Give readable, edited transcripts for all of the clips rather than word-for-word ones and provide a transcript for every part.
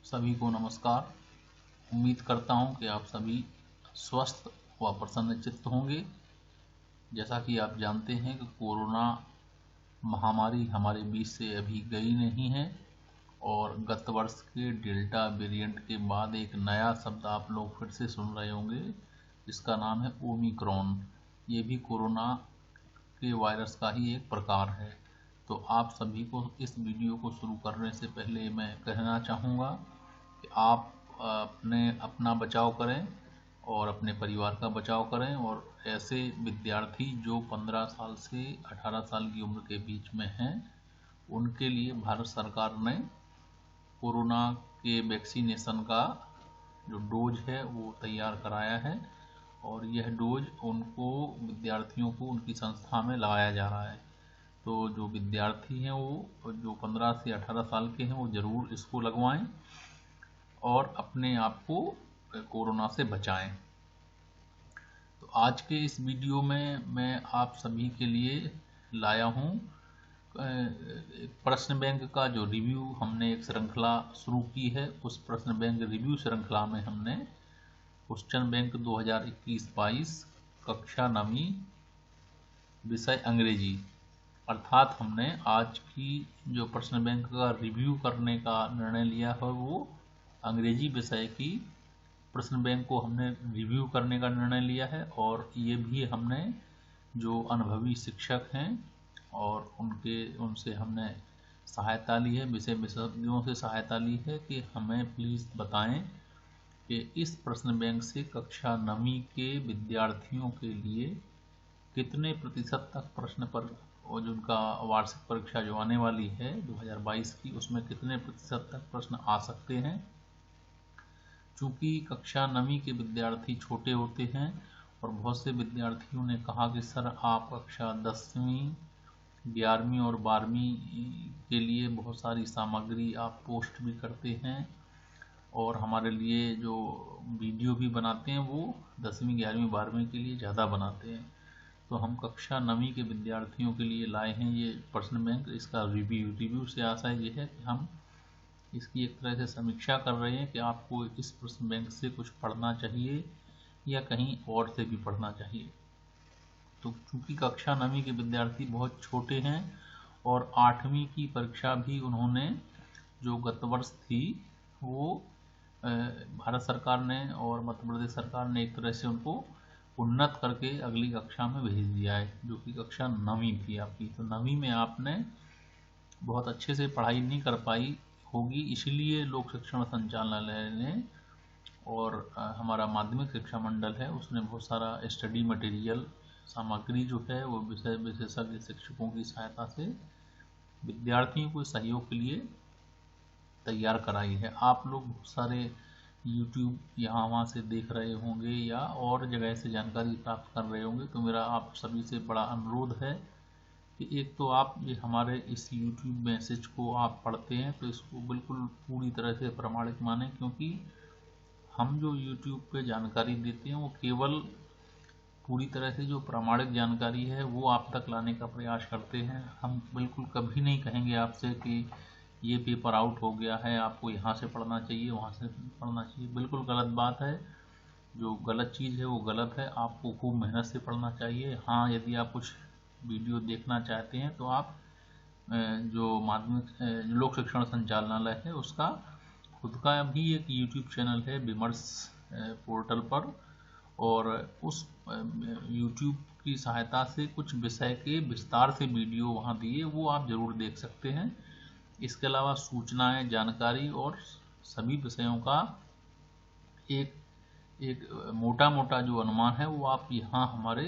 सभी को नमस्कार। उम्मीद करता हूं कि आप सभी स्वस्थ व प्रसन्नचित्त होंगे। जैसा कि आप जानते हैं कि कोरोना महामारी हमारे बीच से अभी गई नहीं है और गत वर्ष के डेल्टा वेरिएंट के बाद एक नया शब्द आप लोग फिर से सुन रहे होंगे, जिसका नाम है ओमिक्रॉन। ये भी कोरोना के वायरस का ही एक प्रकार है। तो आप सभी को इस वीडियो को शुरू करने से पहले मैं कहना चाहूँगा कि आप अपना बचाव करें और अपने परिवार का बचाव करें। और ऐसे विद्यार्थी जो 15 साल से 18 साल की उम्र के बीच में हैं, उनके लिए भारत सरकार ने कोरोना के वैक्सीनेशन का जो डोज है वो तैयार कराया है और यह डोज उनको विद्यार्थियों को उनकी संस्था में लगाया जा रहा है। तो जो विद्यार्थी हैं वो जो 15 से 18 साल के हैं वो ज़रूर इसको लगवाएं और अपने आप को कोरोना से बचाएं। तो आज के इस वीडियो में मैं आप सभी के लिए लाया हूँ प्रश्न बैंक का जो रिव्यू। हमने एक श्रृंखला शुरू की है, उस प्रश्न बैंक रिव्यू श्रृंखला में हमने क्वेश्चन बैंक 2021-22 कक्षा 9वीं विषय अंग्रेजी, अर्थात हमने आज की जो प्रश्न बैंक का रिव्यू करने का निर्णय लिया है वो अंग्रेजी विषय की प्रश्न बैंक को हमने रिव्यू करने का निर्णय लिया है। और ये भी हमने जो अनुभवी शिक्षक हैं और उनसे हमने सहायता ली है, विशेषज्ञों से सहायता ली है कि हमें प्लीज़ बताएं कि इस प्रश्न बैंक से कक्षा 9वीं के विद्यार्थियों के लिए कितने प्रतिशत तक प्रश्न पर, और जो उनका वार्षिक परीक्षा जो आने वाली है 2022 की, उसमें कितने प्रतिशत तक प्रश्न आ सकते हैं। चूँकि कक्षा 9वीं के विद्यार्थी छोटे होते हैं और बहुत से विद्यार्थियों ने कहा कि सर आप कक्षा 10वीं 11वीं और 12वीं के लिए बहुत सारी सामग्री आप पोस्ट भी करते हैं और हमारे लिए जो वीडियो भी बनाते हैं वो 10वीं 11वीं 12वीं के लिए ज़्यादा बनाते हैं। तो हम कक्षा 9वीं के विद्यार्थियों के लिए लाए हैं ये प्रश्न बैंक। इसका रिव्यू से आशय ये है कि हम इसकी एक तरह से समीक्षा कर रहे हैं कि आपको इस प्रश्न बैंक से कुछ पढ़ना चाहिए या कहीं और से भी पढ़ना चाहिए। तो चूँकि कक्षा 9वीं के विद्यार्थी बहुत छोटे हैं और 8वीं की परीक्षा भी उन्होंने जो गत वर्ष थी वो भारत सरकार ने और मध्य प्रदेश सरकार ने एक तरह से उनको उन्नत करके अगली कक्षा में भेज दिया है, जो कि कक्षा 9वीं थी आपकी। तो 9वीं में आपने बहुत अच्छे से पढ़ाई नहीं कर पाई होगी, इसलिए लोक शिक्षण संचालनालय ने और हमारा माध्यमिक शिक्षा मंडल है उसने बहुत सारा स्टडी मटेरियल सामग्री जो है वो विषय विशेषज्ञ शिक्षकों की सहायता से विद्यार्थियों को सहयोग के लिए तैयार कराई है। आप लोग बहुत सारे YouTube यहाँ वहाँ से देख रहे होंगे या और जगह से जानकारी प्राप्त कर रहे होंगे। तो मेरा आप सभी से बड़ा अनुरोध है कि एक तो आप ये हमारे इस YouTube मैसेज को आप पढ़ते हैं तो इसको बिल्कुल पूरी तरह से प्रमाणित मानें, क्योंकि हम जो YouTube पे जानकारी देते हैं वो केवल पूरी तरह से जो प्रामाणिक जानकारी है वो आप तक लाने का प्रयास करते हैं। हम बिल्कुल कभी नहीं कहेंगे आपसे कि ये पेपर आउट हो गया है, आपको यहाँ से पढ़ना चाहिए वहाँ से पढ़ना चाहिए। बिल्कुल गलत बात है। जो गलत चीज़ है वो गलत है, आपको खूब मेहनत से पढ़ना चाहिए। हाँ, यदि आप कुछ वीडियो देखना चाहते हैं तो आप जो माध्यमिक लोक शिक्षण संचालनालय है उसका खुद का भी एक YouTube चैनल है विमर्श पोर्टल पर, और उस YouTube की सहायता से कुछ विषय के विस्तार से वीडियो वहाँ दिए, वो आप ज़रूर देख सकते हैं। इसके अलावा सूचनाएं, जानकारी और सभी विषयों का एक मोटा मोटा जो अनुमान है वो आप यहाँ हमारे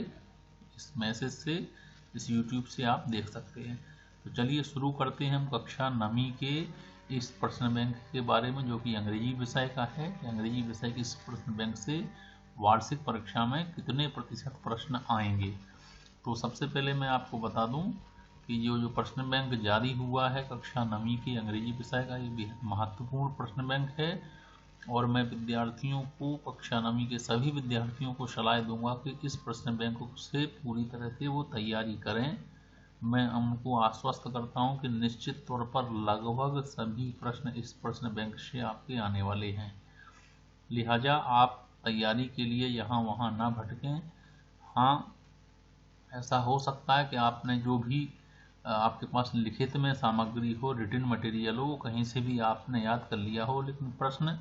इस मैसेज से, इस YouTube से आप देख सकते हैं। तो चलिए शुरू करते हैं हम कक्षा 9वीं के इस प्रश्न बैंक के बारे में, जो कि अंग्रेजी विषय का है। अंग्रेजी विषय के इस प्रश्न बैंक से वार्षिक परीक्षा में कितने प्रतिशत प्रश्न आएंगे। तो सबसे पहले मैं आपको बता दूं कि जो प्रश्न बैंक जारी हुआ है कक्षा 9वीं के अंग्रेजी विषय का, ये बेहद महत्वपूर्ण प्रश्न बैंक है और मैं विद्यार्थियों को, कक्षा 9वीं के सभी विद्यार्थियों को सलाह दूंगा कि इस प्रश्न बैंक से पूरी तरह से वो तैयारी करें। मैं उनको आश्वस्त करता हूं कि निश्चित तौर पर लगभग सभी प्रश्न इस प्रश्न बैंक से आपके आने वाले हैं। लिहाजा आप तैयारी के लिए यहाँ वहाँ ना भटकें। हाँ, ऐसा हो सकता है कि आपने जो भी आपके पास लिखित में सामग्री हो, रिटन मटेरियल हो, कहीं से भी आपने याद कर लिया हो, लेकिन प्रश्न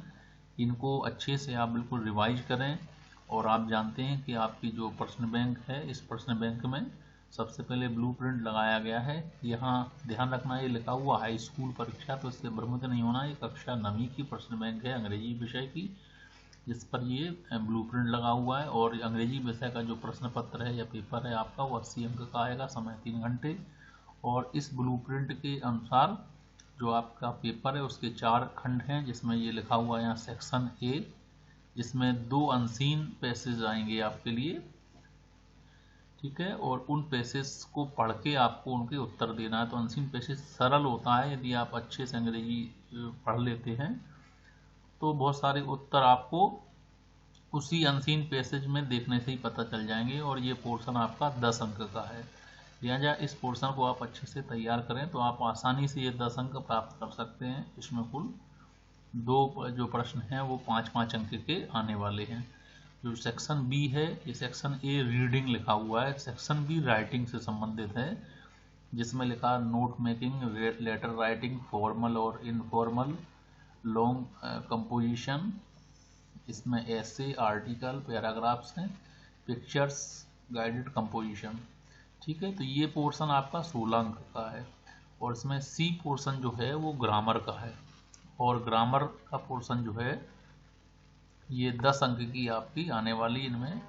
इनको अच्छे से आप बिल्कुल रिवाइज करें। और आप जानते हैं कि आपकी जो प्रश्न बैंक है, इस प्रश्न बैंक में सबसे पहले ब्लूप्रिंट लगाया गया है। यहाँ ध्यान रखना, ये लिखा हुआ हाई स्कूल परीक्षा, तो इससे भ्रमित नहीं होना। ये कक्षा 9वीं की प्रश्न बैंक है अंग्रेजी विषय की, जिस पर ये ब्लूप्रिंट लगा हुआ है। और अंग्रेजी विषय का जो प्रश्न पत्र है या पेपर है आपका, वो 80 अंक का आएगा, समय 3 घंटे। और इस ब्लूप्रिंट के अनुसार जो आपका पेपर है उसके 4 खंड हैं, जिसमें ये लिखा हुआ है यहाँ सेक्शन ए, जिसमें 2 अनसीन पैसेज आएंगे आपके लिए, ठीक है। और उन पैसेज को पढ़ के आपको उनके उत्तर देना है। तो अनसीन पैसेज सरल होता है, यदि आप अच्छे से अंग्रेजी पढ़ लेते हैं तो बहुत सारे उत्तर आपको उसी अनसीन पैसेज में देखने से ही पता चल जाएंगे। और ये पोर्शन आपका 10 अंक का है। लिहाजा इस पोर्शन को आप अच्छे से तैयार करें तो आप आसानी से ये 10 अंक प्राप्त कर सकते हैं। इसमें कुल 2 जो प्रश्न हैं वो 5-5 अंक के आने वाले हैं। जो सेक्शन बी है, ये सेक्शन ए रीडिंग लिखा हुआ है, सेक्शन बी राइटिंग से संबंधित है, जिसमें लिखा note making, letter writing, formal और इनफॉर्मल, लॉन्ग कंपोजिशन, इसमें ऐसे, आर्टिकल, पैराग्राफ्स हैं, पिक्चर्स, गाइडेड कंपोजिशन, ठीक है। तो ये पोर्शन आपका 16 अंक का है। और इसमें सी पोर्शन जो है वो ग्रामर का है, और ग्रामर का पोर्शन जो है ये 10 अंक की आपकी आने वाली, इनमें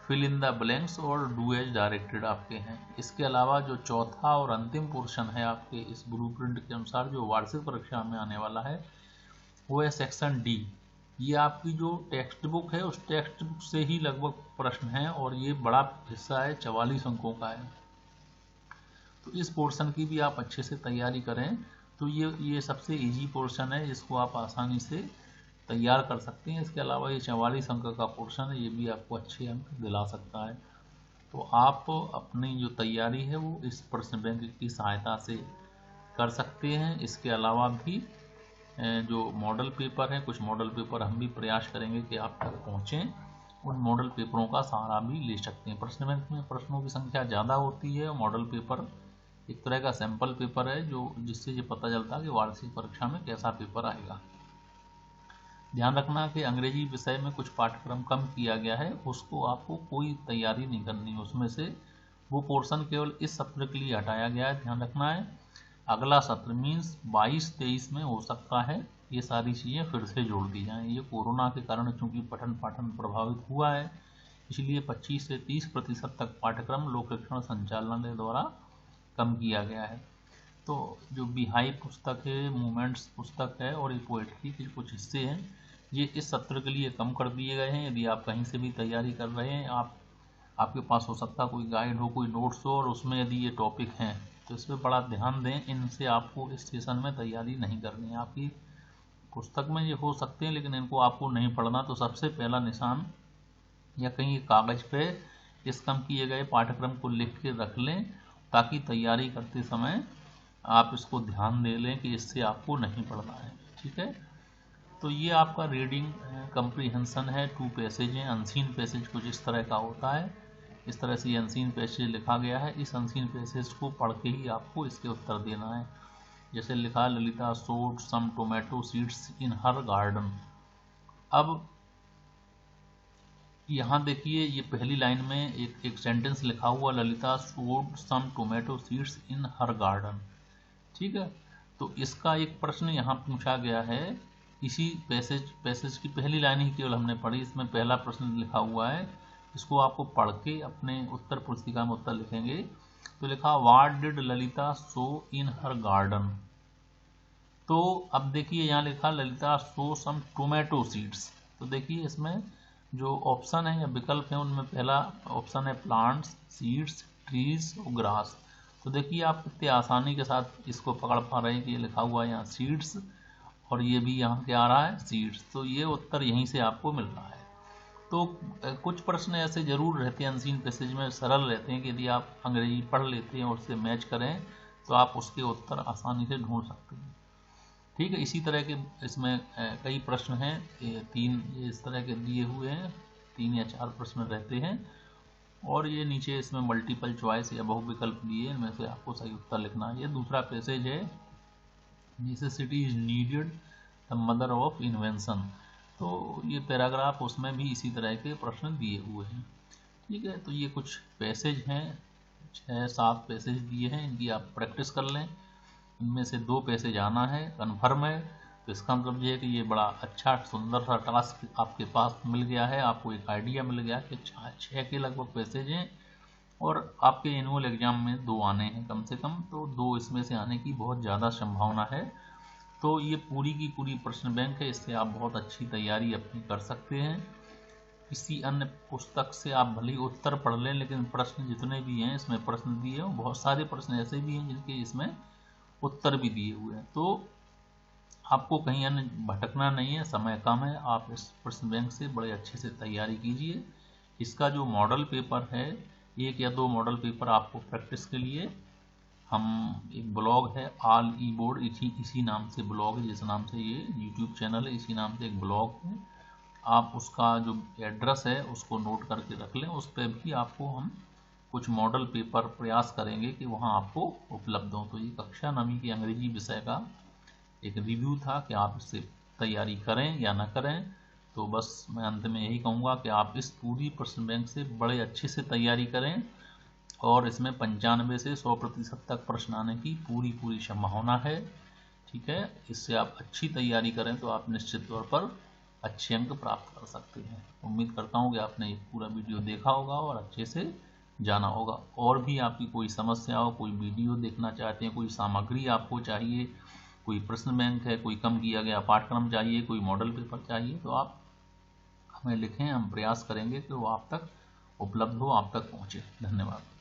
फिल इन द ब्लैंक्स और डू एज डायरेक्टेड आपके हैं। इसके अलावा जो चौथा और अंतिम पोर्शन है आपके इस ब्लूप्रिंट के अनुसार जो वार्षिक परीक्षा में आने वाला है, वो है सेक्शन डी। ये आपकी जो टेक्स्ट बुक है उस टेक्स्ट बुक से ही लगभग प्रश्न है, और ये बड़ा हिस्सा है, 44 अंकों का है। तो इस पोर्शन की भी आप अच्छे से तैयारी करें तो ये सबसे इजी पोर्शन है, जिसको आप आसानी से तैयार कर सकते हैं। इसके अलावा ये 44 अंक का पोर्शन है, ये भी आपको अच्छे अंक दिला सकता है। तो आप अपनी जो तैयारी है वो इस प्रश्न बैंक की सहायता से कर सकते हैं। इसके अलावा भी जो मॉडल पेपर है, कुछ मॉडल पेपर हम भी प्रयास करेंगे कि आप तक पहुँचें, उन मॉडल पेपरों का सहारा भी ले सकते हैं। प्रश्न बैंक में प्रश्नों की संख्या ज़्यादा होती है, मॉडल पेपर एक तरह का सैंपल पेपर है, जो जिससे ये पता चलता है कि वार्षिक परीक्षा में कैसा पेपर आएगा। ध्यान रखना कि अंग्रेजी विषय में कुछ पाठ्यक्रम कम किया गया है, उसको आपको कोई तैयारी नहीं करनी है उसमें से, वो पोर्शन केवल इस सत्र के लिए हटाया गया है, ध्यान रखना है। अगला सत्र मीन्स 22-23 में हो सकता है ये सारी चीज़ें फिर से जोड़ दी जाएं। ये कोरोना के कारण चूंकि पठन पाठन प्रभावित हुआ है, इसलिए 25 से 30% तक पाठ्यक्रम लोक शिक्षण संचालनालय द्वारा कम किया गया है। तो जो बिहाई पुस्तक है, मूवमेंट्स पुस्तक है, और ये पोएट्री के कुछ हिस्से हैं, ये इस सत्र के लिए कम कर दिए गए हैं। यदि आप कहीं से भी तैयारी कर रहे हैं, आपके पास हो सकता है कोई गाइड हो, कोई नोट्स हो, और उसमें यदि ये टॉपिक हैं तो इस पर बड़ा ध्यान दें। इनसे आपको इस सेशन में तैयारी नहीं करनी है। आपकी पुस्तक में ये हो सकते हैं, लेकिन इनको आपको नहीं पढ़ना। तो सबसे पहला निशान या कहीं कागज पे इस कम किए गए पाठ्यक्रम को लिख के रख लें, ताकि तैयारी करते समय आप इसको ध्यान दे लें कि इससे आपको नहीं पढ़ना है, ठीक है। तो ये आपका रीडिंग कंप्रीहेंशन है, 2 पैसेज हैं। अनसीन पैसेज कुछ इस तरह का होता है, इस तरह से ये अनसीन पैसेज लिखा गया है। इस अनसीन पैसेज को पढ़ के ही आपको इसके उत्तर देना है। जैसे लिखा, Lalita sowed some tomato seeds in her garden. अब यहाँ देखिए, ये पहली लाइन में एक सेंटेंस लिखा हुआ, Lalita sowed some tomato seeds in her garden, ठीक है। तो इसका एक प्रश्न यहाँ पूछा गया है, इसी पैसेज की पहली लाइन ही केवल हमने पढ़ी, इसमें पहला प्रश्न लिखा हुआ है। इसको आपको पढ़ के अपने उत्तर पुस्तिका में उत्तर लिखेंगे। तो लिखा, what did Lalita so in her garden. तो अब देखिए यहाँ लिखा, ललिता सो सम टोमेटो सीड्स। तो देखिए इसमें जो ऑप्शन है या विकल्प है, उनमें पहला ऑप्शन है प्लांट्स, सीड्स, ट्रीज और ग्रास। तो देखिए आप कितने आसानी के साथ इसको पकड़ पा रहे हैं कि ये लिखा हुआ है यहाँ सीड्स, और ये भी यहाँ क्या आ रहा है, सीड्स। तो ये उत्तर यहीं से आपको मिल रहा है। तो कुछ प्रश्न ऐसे जरूर रहते हैं अनसीन पैसेज में, सरल रहते हैं कि यदि आप अंग्रेजी पढ़ लेते हैं और उससे मैच करें तो आप उसके उत्तर आसानी से ढूंढ सकते हैं। ठीक है, इसी तरह के इसमें कई प्रश्न हैं, 3 इस तरह के दिए हुए हैं, 3 या 4 प्रश्न रहते हैं और ये नीचे इसमें मल्टीपल चॉइस या बहुविकल्प दिए, इनमें से आपको सही उत्तर लिखना है। ये दूसरा पैसेज है, necessity is needed the mother of invention. तो ये पैराग्राफ, उसमें भी इसी तरह के प्रश्न दिए हुए हैं। ठीक है, तो ये कुछ पैसेज हैं, 6-7 पैसेज दिए हैं, इनकी आप प्रैक्टिस कर लें। इनमें से 2 पैसेज आना है, कन्फर्म है। तो इसका मतलब ये है कि ये बड़ा अच्छा सुंदर सा टास्क आपके पास मिल गया है, आपको एक आइडिया मिल गया कि 6 के लगभग पैसेज हैं और आपके एनुअल एग्जाम में 2 आने हैं कम से कम, तो 2 इसमें से आने की बहुत ज़्यादा संभावना है। तो ये पूरी की पूरी प्रश्न बैंक है, इससे आप बहुत अच्छी तैयारी अपनी कर सकते हैं। किसी अन्य पुस्तक से आप भले ही उत्तर पढ़ लें, लेकिन प्रश्न जितने भी हैं इसमें प्रश्न दिए हैं, बहुत सारे प्रश्न ऐसे भी हैं जिनके इसमें उत्तर भी दिए हुए हैं। तो आपको कहीं अन्य भटकना नहीं है, समय कम है, आप इस प्रश्न बैंक से बड़े अच्छे से तैयारी कीजिए। इसका जो मॉडल पेपर है, 1 या 2 मॉडल पेपर आपको प्रैक्टिस के लिए हम, एक ब्लॉग है ऑल ई बोर्ड, इसी नाम से ब्लॉग है, जिस नाम से ये यूट्यूब चैनल है, इसी नाम से एक ब्लॉग है। आप उसका जो एड्रेस है उसको नोट करके रख लें, उस पर भी आपको हम कुछ मॉडल पेपर प्रयास करेंगे कि वहाँ आपको उपलब्ध हो। तो ये कक्षा 9वीं की अंग्रेजी विषय का एक रिव्यू था कि आप इससे तैयारी करें या ना करें। तो बस मैं अंत में यही कहूँगा कि आप इस पूरी प्रश्न बैंक से बड़े अच्छे से तैयारी करें और इसमें 95 से 100% तक प्रश्न आने की पूरी संभावना है। ठीक है, इससे आप अच्छी तैयारी करें तो आप निश्चित तौर पर अच्छे अंक प्राप्त कर सकते हैं। उम्मीद करता हूँ कि आपने ये पूरा वीडियो देखा होगा और अच्छे से जाना होगा। और भी आपकी कोई समस्या हो, कोई वीडियो देखना चाहते हैं, कोई सामग्री आपको चाहिए, कोई प्रश्न बैंक है, कोई कम किया गया पाठ्यक्रम चाहिए, कोई मॉडल पेपर चाहिए, तो आप हमें लिखें, हम प्रयास करेंगे कि वो आप तक उपलब्ध हो, आप तक पहुँचे। धन्यवाद।